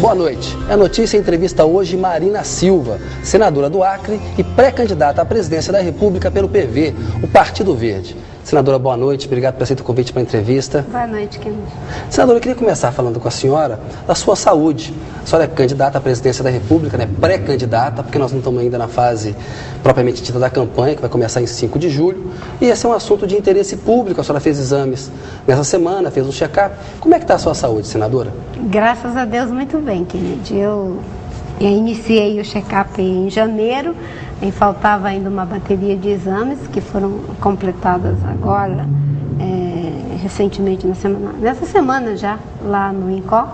Boa noite. É notícia em entrevista hoje Marina Silva, senadora do Acre e pré-candidata à presidência da República pelo PV, o Partido Verde. Senadora, boa noite. Obrigado por aceitar o convite para a entrevista. Boa noite, Kennedy. Senadora, eu queria começar falando com a senhora da sua saúde. A senhora é candidata à presidência da República, né? Pré-candidata, porque nós não estamos ainda na fase propriamente dita da campanha, que vai começar em 5 de julho. E esse é um assunto de interesse público. A senhora fez exames nessa semana, fez um check-up. Como é que está a sua saúde, senadora? Graças a Deus, muito bem, Kennedy. Eu iniciei o check-up em janeiro, e faltava ainda uma bateria de exames que foram completadas agora, recentemente, nessa semana já, lá no INCOR,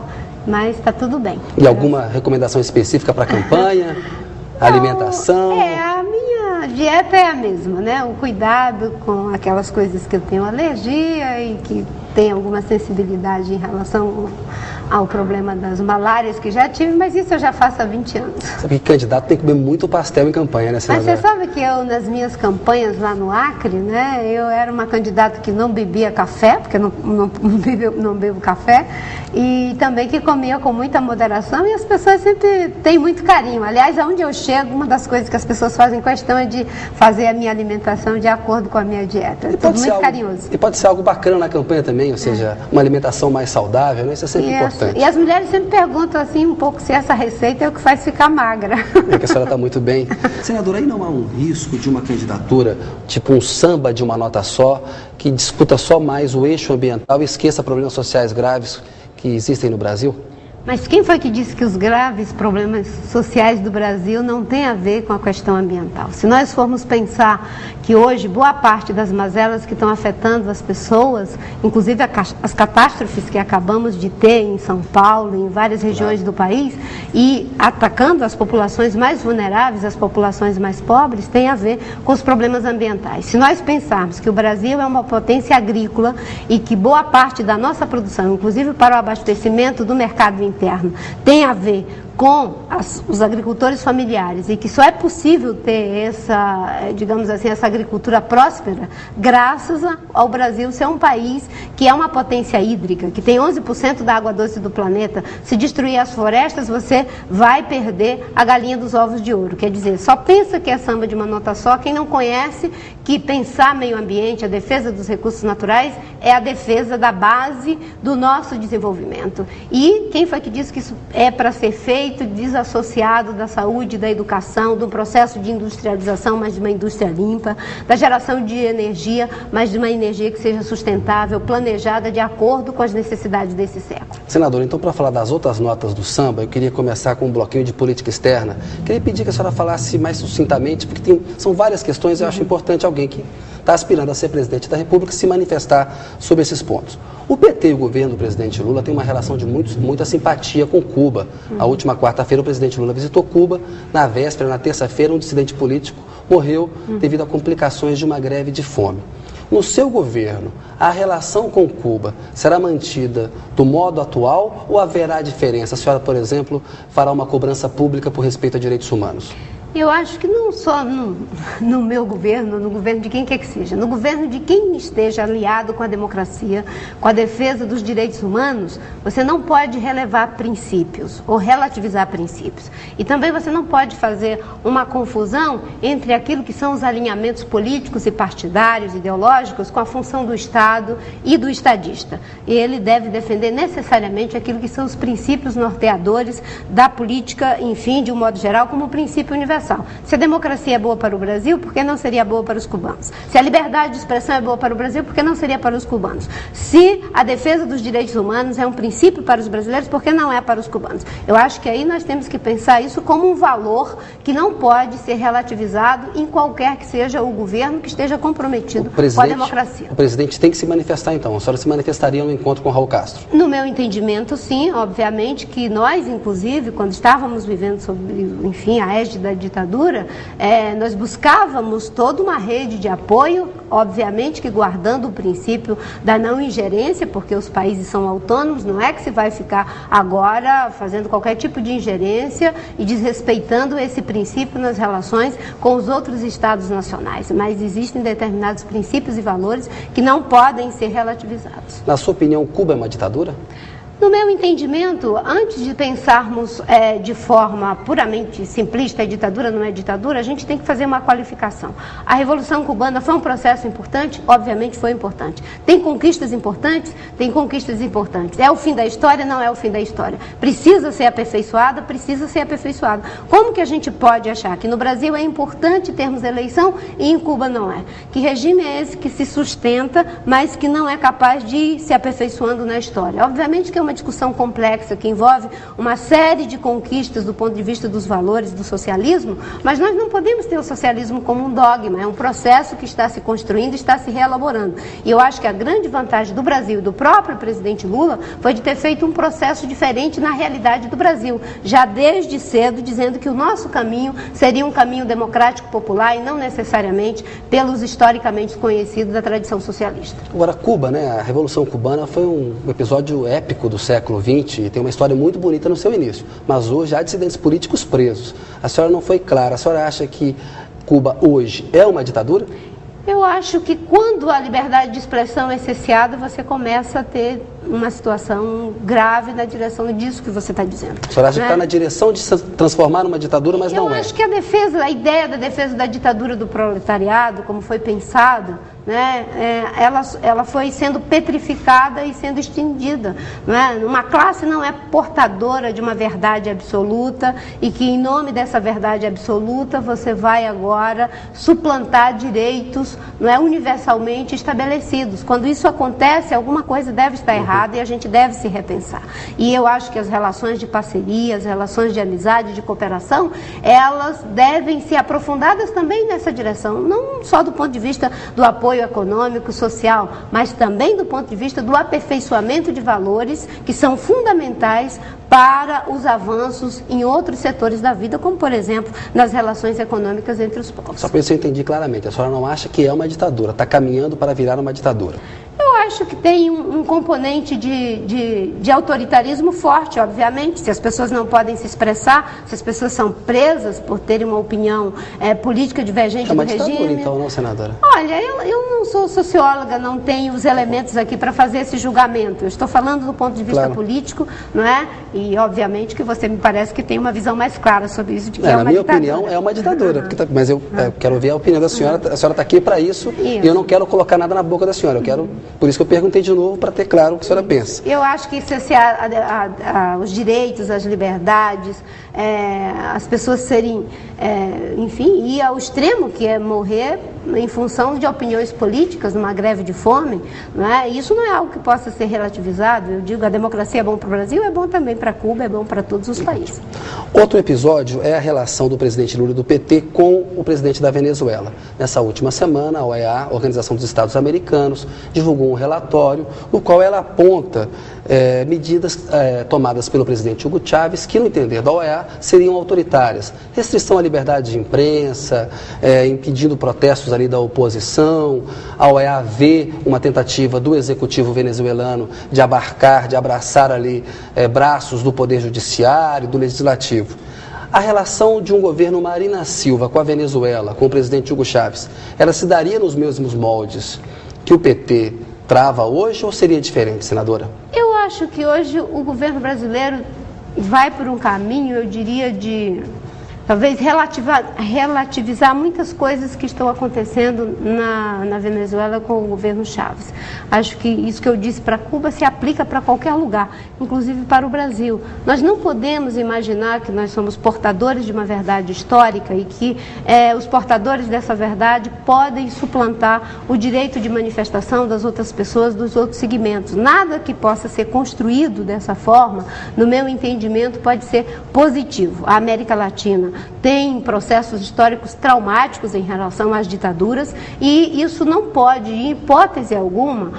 mas está tudo bem. E alguma recomendação específica para a campanha? Alimentação? A minha dieta é a mesma, né? O cuidado com aquelas coisas que eu tenho alergia e que tem alguma sensibilidade em relação ao problema das malárias que já tive, mas isso eu já faço há 20 anos. Sabe que candidato tem que comer muito pastel em campanha, né, senadora? Mas você sabe que eu, nas minhas campanhas lá no Acre, né, eu era uma candidata que não bebia café, porque eu não bebo café, e também que comia com muita moderação, e as pessoas sempre têm muito carinho. Aliás, aonde eu chego, uma das coisas que as pessoas fazem questão é de fazer a minha alimentação de acordo com a minha dieta. É tudo muito carinhoso. E pode ser algo bacana na campanha também, ou seja, uma alimentação mais saudável, né? Isso é sempre importante. E as mulheres sempre perguntam assim um pouco se essa receita é o que faz ficar magra. É que a senhora está muito bem. Senadora, aí não há um risco de uma candidatura, tipo um samba de uma nota só, que discuta só mais o eixo ambiental e esqueça problemas sociais graves que existem no Brasil? Mas quem foi que disse que os graves problemas sociais do Brasil não têm a ver com a questão ambiental? Se nós formos pensar que hoje boa parte das mazelas que estão afetando as pessoas, inclusive as catástrofes que acabamos de ter em São Paulo, em várias regiões do país, e atacando as populações mais vulneráveis, as populações mais pobres, tem a ver com os problemas ambientais. Se nós pensarmos que o Brasil é uma potência agrícola e que boa parte da nossa produção, inclusive para o abastecimento do mercado interno, tem a ver com os agricultores familiares e que só é possível ter essa, digamos assim, essa agricultura próspera graças ao Brasil ser um país que é uma potência hídrica, que tem 11% da água doce do planeta. Se destruir as florestas, você vai perder a galinha dos ovos de ouro. Quer dizer, só pensa que é samba de uma nota só quem não conhece que pensar meio ambiente, a defesa dos recursos naturais, é a defesa da base do nosso desenvolvimento. E quem foi que disse que isso é para ser feito desassociado da saúde, da educação, do processo de industrialização, mas de uma indústria limpa, da geração de energia, mas de uma energia que seja sustentável, planejada de acordo com as necessidades desse século. Senadora, então, para falar das outras notas do samba, eu queria começar com um bloquinho de política externa. Queria pedir que a senhora falasse mais sucintamente, porque são várias questões e eu acho importante alguém que está aspirando a ser presidente da República se manifestar sobre esses pontos. O PT e o governo do presidente Lula têm uma relação de muita simpatia com Cuba. A última quarta-feira o presidente Lula visitou Cuba. Na véspera, na terça-feira, um dissidente político morreu devido a complicações de uma greve de fome. No seu governo, a relação com Cuba será mantida do modo atual ou haverá diferença? A senhora, por exemplo, fará uma cobrança pública por respeito a direitos humanos? Eu acho que não só no meu governo, no governo de quem quer que seja, no governo de quem esteja aliado com a democracia, com a defesa dos direitos humanos, você não pode relevar princípios ou relativizar princípios. E também você não pode fazer uma confusão entre aquilo que são os alinhamentos políticos e partidários, ideológicos, com a função do Estado e do estadista. Ele deve defender necessariamente aquilo que são os princípios norteadores da política, enfim, de um modo geral, como princípio universal. Se a democracia é boa para o Brasil, por que não seria boa para os cubanos? Se a liberdade de expressão é boa para o Brasil, por que não seria para os cubanos? Se a defesa dos direitos humanos é um princípio para os brasileiros, por que não é para os cubanos? Eu acho que aí nós temos que pensar isso como um valor que não pode ser relativizado em qualquer que seja o governo que esteja comprometido com a democracia. O presidente tem que se manifestar, então. A senhora se manifestaria no encontro com Raul Castro? No meu entendimento, sim. Obviamente que nós, inclusive, quando estávamos vivendo sob, enfim, a égide da ditadura, nós buscávamos toda uma rede de apoio, obviamente que guardando o princípio da não ingerência, porque os países são autônomos, não é que se vai ficar agora fazendo qualquer tipo de ingerência e desrespeitando esse princípio nas relações com os outros estados nacionais, mas existem determinados princípios e valores que não podem ser relativizados. Na sua opinião, Cuba é uma ditadura? No meu entendimento, antes de pensarmos de forma puramente simplista, a ditadura não é ditadura, a gente tem que fazer uma qualificação. A Revolução Cubana foi um processo importante? Obviamente foi importante. Tem conquistas importantes? Tem conquistas importantes. É o fim da história? Não é o fim da história. Precisa ser aperfeiçoada? Precisa ser aperfeiçoada. Como que a gente pode achar que no Brasil é importante termos eleição e em Cuba não é? Que regime é esse que se sustenta, mas que não é capaz de ir se aperfeiçoando na história? Obviamente que é uma discussão complexa que envolve uma série de conquistas do ponto de vista dos valores do socialismo, mas nós não podemos ter o socialismo como um dogma, é um processo que está se construindo, está se reelaborando. E eu acho que a grande vantagem do Brasil e do próprio presidente Lula foi de ter feito um processo diferente na realidade do Brasil, já desde cedo dizendo que o nosso caminho seria um caminho democrático popular e não necessariamente pelos historicamente conhecidos da tradição socialista. Agora, Cuba, né, a Revolução Cubana foi um episódio épico do século XX e tem uma história muito bonita no seu início, mas hoje há dissidentes políticos presos. A senhora não foi clara, a senhora acha que Cuba hoje é uma ditadura? Eu acho que quando a liberdade de expressão é cerceada, você começa a ter uma situação grave na direção disso que você está dizendo. A senhora acha que está na direção de se transformar numa ditadura, mas não é? Eu acho que a ideia da defesa da ditadura do proletariado, como foi pensado, né, ela foi sendo petrificada e sendo estendida. Né? Uma classe não é portadora de uma verdade absoluta e que, em nome dessa verdade absoluta, você vai agora suplantar direitos, não é, universalmente estabelecidos. Quando isso acontece, alguma coisa deve estar errada e a gente deve se repensar. E eu acho que as relações de parceria, as relações de amizade, de cooperação, elas devem ser aprofundadas também nessa direção, não só do ponto de vista do apoio econômico, social, mas também do ponto de vista do aperfeiçoamento de valores que são fundamentais para os avanços em outros setores da vida, como, por exemplo, nas relações econômicas entre os povos. Só para isso eu entendi claramente, a senhora não acha que é uma ditadura, está caminhando para virar uma ditadura? Eu acho que tem um componente de autoritarismo forte, obviamente. Se as pessoas não podem se expressar, se as pessoas são presas por terem uma opinião política divergente do regime... É uma ditadura, então, não, senadora? Olha, eu não sou socióloga, não tenho os elementos aqui para fazer esse julgamento. Eu estou falando do ponto de vista político, não é? E, obviamente, que você me parece que tem uma visão mais clara sobre isso, de que é uma ditadura. Na minha opinião, é uma ditadura. Mas eu quero ouvir a opinião da senhora. A senhora está aqui para isso e eu não quero colocar nada na boca da senhora. Eu quero... Por isso que eu perguntei de novo, para ter claro o que a senhora pensa. Eu acho que os direitos, as liberdades, as pessoas serem, enfim, ir ao extremo, que é morrer em função de opiniões políticas, numa greve de fome, não é? Isso não é algo que possa ser relativizado. Eu digo, a democracia é bom para o Brasil, é bom também para Cuba, é bom para todos os países. Outro episódio é a relação do presidente Lula do PT com o presidente da Venezuela. Nessa última semana, a OEA, Organização dos Estados Americanos, divulgou um relatório no qual ela aponta medidas tomadas pelo presidente Hugo Chávez que, no entender da OEA, seriam autoritárias. Restrição à liberdade de imprensa, impedindo protestos ali da oposição. A OEA vê uma tentativa do executivo venezuelano de abraçar ali braços do poder judiciário, do legislativo. A relação de um governo Marina Silva com a Venezuela, com o presidente Hugo Chávez, ela se daria nos mesmos moldes que o PT trava hoje ou seria diferente, senadora? Eu acho que hoje o governo brasileiro vai por um caminho, eu diria, de talvez relativizar muitas coisas que estão acontecendo na Venezuela com o governo Chávez. Acho que isso que eu disse para Cuba se aplica para qualquer lugar, inclusive para o Brasil. Nós não podemos imaginar que nós somos portadores de uma verdade histórica e que os portadores dessa verdade podem suplantar o direito de manifestação das outras pessoas, dos outros segmentos. Nada que possa ser construído dessa forma, no meu entendimento, pode ser positivo. A América Latina tem processos históricos traumáticos em relação às ditaduras e isso não pode, em hipótese alguma,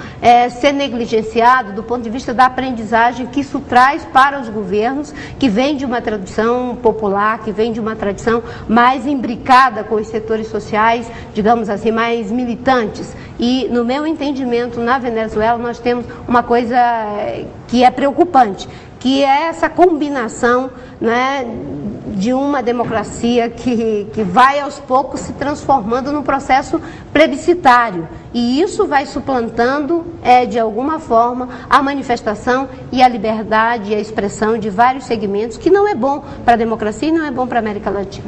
ser negligenciado do ponto de vista da aprendizagem que isso traz para os governos, que vem de uma tradição popular, que vem de uma tradição mais imbricada com os setores sociais, digamos assim, mais militantes. E, no meu entendimento, na Venezuela nós temos uma coisa que é preocupante, que é essa combinação, né, de uma democracia que vai aos poucos se transformando num processo plebiscitário. E isso vai suplantando, de alguma forma, a manifestação e a liberdade e a expressão de vários segmentos, que não é bom para a democracia e não é bom para a América Latina.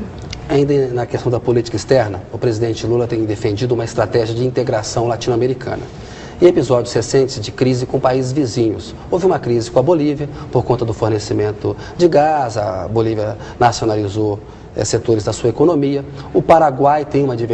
Ainda na questão da política externa, o presidente Lula tem defendido uma estratégia de integração latino-americana. Em episódios recentes de crise com países vizinhos, houve uma crise com a Bolívia por conta do fornecimento de gás, a Bolívia nacionalizou setores da sua economia, o Paraguai tem uma diversidade